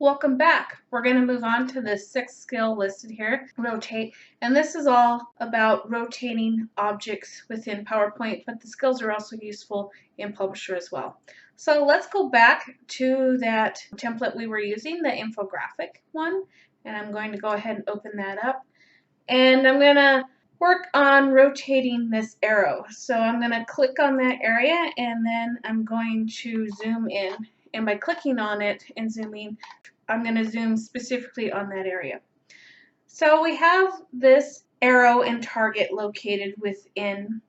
Welcome back. We're going to move on to the sixth skill listed here, rotate. And this is all about rotating objects within PowerPoint, but the skills are also useful in Publisher as well. So let's go back to that template we were using, the infographic one. And I'm going to go ahead and open that up. And I'm going to work on rotating this arrow. So I'm going to click on that area and then I'm going to zoom in. And by clicking on it and zooming, I'm going to zoom specifically on that area. So we have this arrow and target located within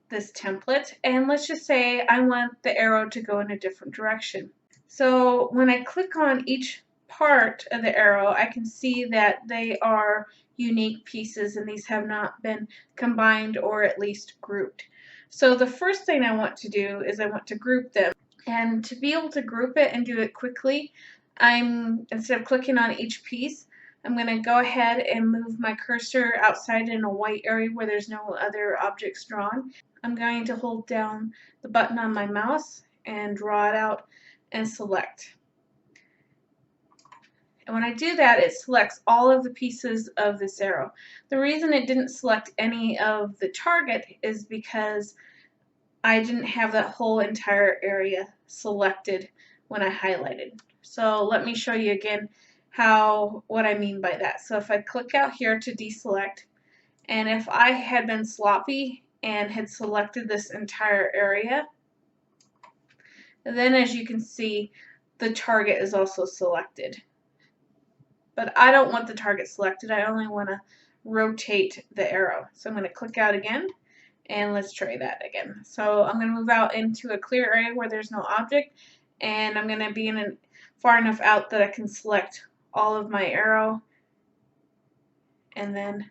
this template, and let's just say I want the arrow to go in a different direction. So when I click on each part of the arrow, I can see that they are unique pieces and these have not been combined or at least grouped. So the first thing I want to do is I want to group them. And to be able to group it and do it quickly, instead of clicking on each piece, I'm going to go ahead and move my cursor outside in a white area where there's no other objects drawn. I'm going to hold down the button on my mouse and draw it out and select. And when I do that, it selects all of the pieces of this arrow. The reason it didn't select any of the target is because I didn't have that whole entire area selected when I highlighted. So let me show you again what I mean by that. So if I click out here to deselect, and if I had been sloppy and had selected this entire area, then as you can see, the target is also selected. But I don't want the target selected. I only want to rotate the arrow. So I'm going to click out again. And let's try that again. So I'm going to move out into a clear area where there's no object, and I'm going to be far enough out that I can select all of my arrow, and then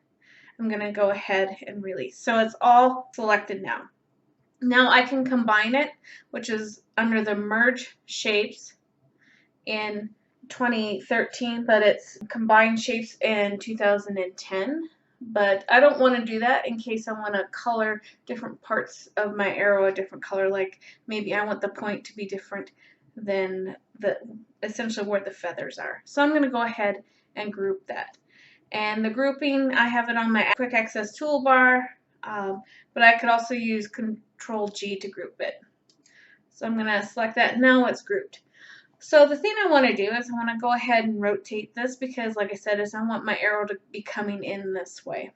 I'm going to go ahead and release. So it's all selected now. Now I can combine it, which is under the Merge Shapes in 2013, but it's Combine Shapes in 2010. But I don't want to do that in case I want to color different parts of my arrow a different color, like maybe I want the point to be different than essentially where the feathers are. So I'm going to go ahead and group that. And the grouping, I have it on my quick access toolbar, but I could also use Control G to group it. So I'm going to select that. Now it's grouped. So the thing I want to do is I want to go ahead and rotate this because, like I said, I want my arrow to be coming in this way.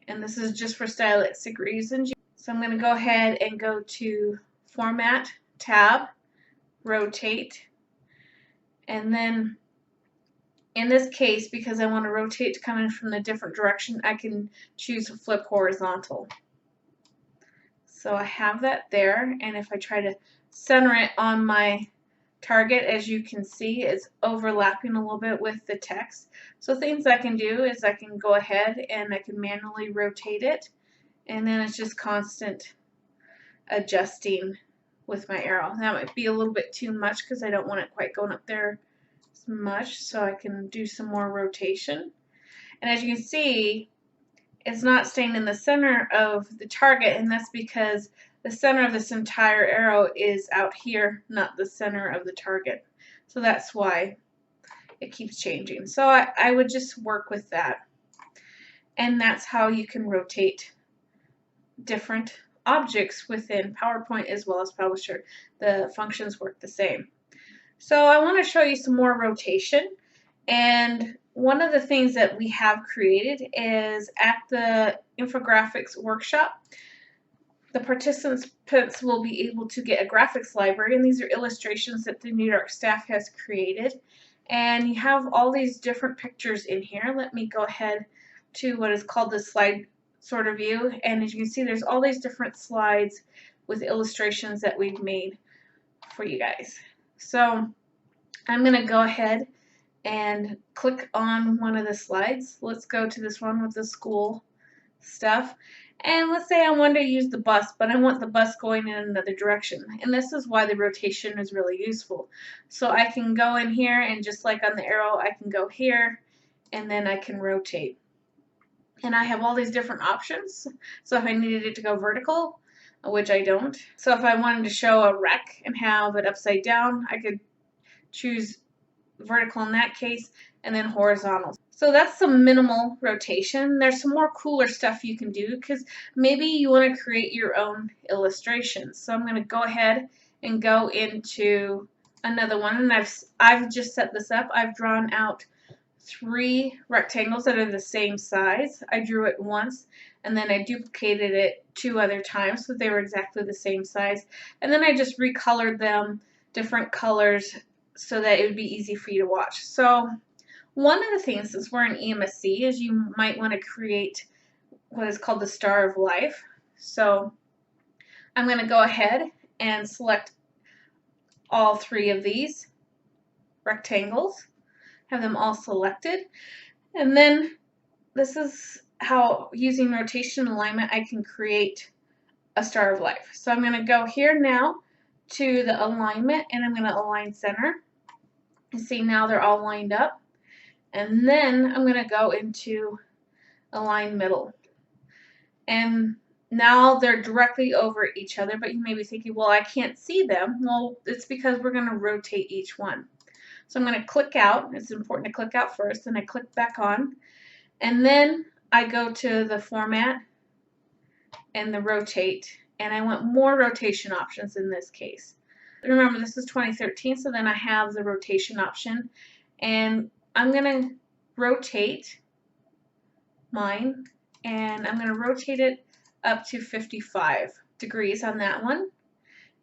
And this is just for stylistic reasons. So I'm going to go ahead and go to Format, Tab, Rotate. And then in this case, because I want to rotate to come in from a different direction, I can choose Flip Horizontal. So I have that there, and if I try to center it on my target, as you can see, it's overlapping a little bit with the text. So things I can do is I can go ahead and I can manually rotate it, and then it's just constant adjusting with my arrow. That might be a little bit too much because I don't want it quite going up there as much, so I can do some more rotation. And as you can see, it's not staying in the center of the target, and that's because the center of this entire arrow is out here, not the center of the target. So that's why it keeps changing. So I would just work with that. And that's how you can rotate different objects within PowerPoint as well as Publisher. The functions work the same. So I want to show you some more rotation. And one of the things that we have created is at the infographics workshop, the participants will be able to get a graphics library, and these are illustrations that the New York staff has created. And you have all these different pictures in here. Let me go ahead to what is called the slide sorter view. And as you can see, there's all these different slides with illustrations that we've made for you guys. So I'm going to go ahead and click on one of the slides. Let's go to this one with the school stuff. And let's say I want to use the bus, but I want the bus going in another direction. And this is why the rotation is really useful. So I can go in here, and just like on the arrow, I can go here, and then I can rotate. And I have all these different options. So if I needed it to go vertical, which I don't. So if I wanted to show a wreck and have it upside down, I could choose vertical in that case, and then horizontal. So that's some minimal rotation. There's some more cooler stuff you can do because maybe you want to create your own illustrations. So I'm going to go ahead and go into another one, and I've just set this up. I've drawn out 3 rectangles that are the same size. I drew it once and then I duplicated it 2 other times so they were exactly the same size, and then I just recolored them different colors so that it would be easy for you to watch. So one of the things, since we're in EMSC, is you might want to create what is called the Star of Life. So I'm going to go ahead and select all 3 of these rectangles, have them all selected, and then this is how, using rotation and alignment, I can create a Star of Life. So I'm going to go here now to the alignment, and I'm going to align center. You see now they're all lined up. And then I'm going to go into align middle. And now they're directly over each other, but you may be thinking, well, I can't see them. Well, it's because we're going to rotate each one. So I'm going to click out. It's important to click out first, and I click back on. And then I go to the format and the rotate, and I want more rotation options in this case. Remember, this is 2013, so then I have the rotation option, and I'm going to rotate mine, and I'm going to rotate it up to 55 degrees on that one.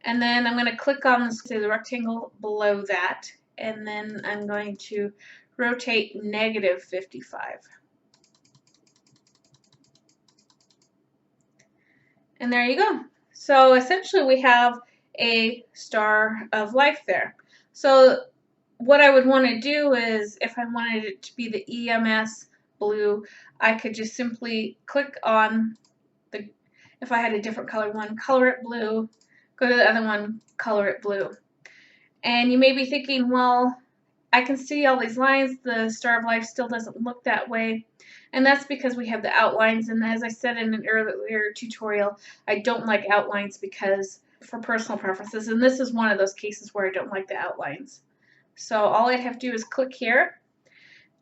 And then I'm going to click on the rectangle below that, and then I'm going to rotate negative 55. And there you go. So essentially we have a Star of Life there. So what I would want to do is, if I wanted it to be the EMS blue, I could just simply click on the, if I had a different color one, color it blue, go to the other one, color it blue. And you may be thinking, well, I can see all these lines, the Star of Life still doesn't look that way. And that's because we have the outlines, and as I said in an earlier tutorial, I don't like outlines because for personal preferences, and this is one of those cases where I don't like the outlines. So all I have to do is click here,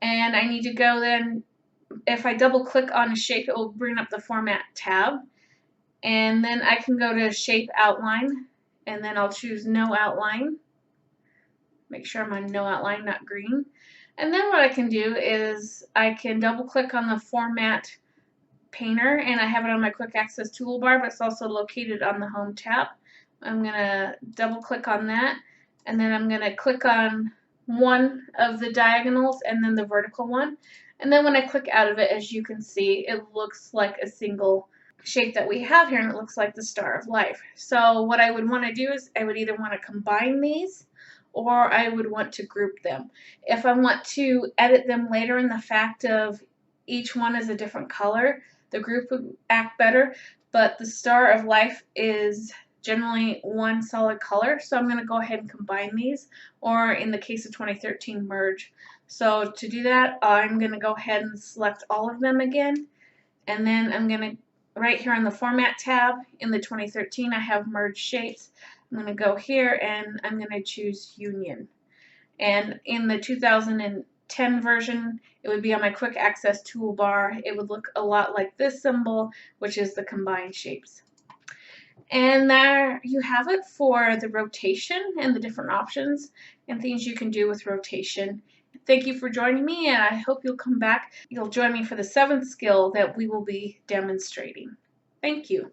and I need to go then, if I double click on a shape, it will bring up the Format tab, and then I can go to Shape Outline, and then I'll choose No Outline. Make sure I'm on No Outline, not green. And then what I can do is I can double click on the Format Painter, and I have it on my Quick Access toolbar, but it's also located on the Home tab. I'm going to double click on that, and then I'm going to click on one of the diagonals and then the vertical one. And then when I click out of it, as you can see, it looks like a single shape that we have here, and it looks like the Star of Life. So what I would want to do is I would either want to combine these, or I would want to group them. If I want to edit them later in the fact of each one is a different color, the group would act better, but the Star of Life is generally one solid color, so I'm going to go ahead and combine these, or in the case of 2013, merge. So to do that, I'm going to go ahead and select all of them again, and then I'm going to, right here on the Format tab, in the 2013, I have Merge Shapes. I'm going to go here and I'm going to choose Union. And in the 2010 version, it would be on my Quick Access toolbar. It would look a lot like this symbol, which is the Combine Shapes. And there you have it for the rotation and the different options and things you can do with rotation. Thank you for joining me, and I hope you'll come back. You'll join me for the 7th skill that we will be demonstrating. Thank you.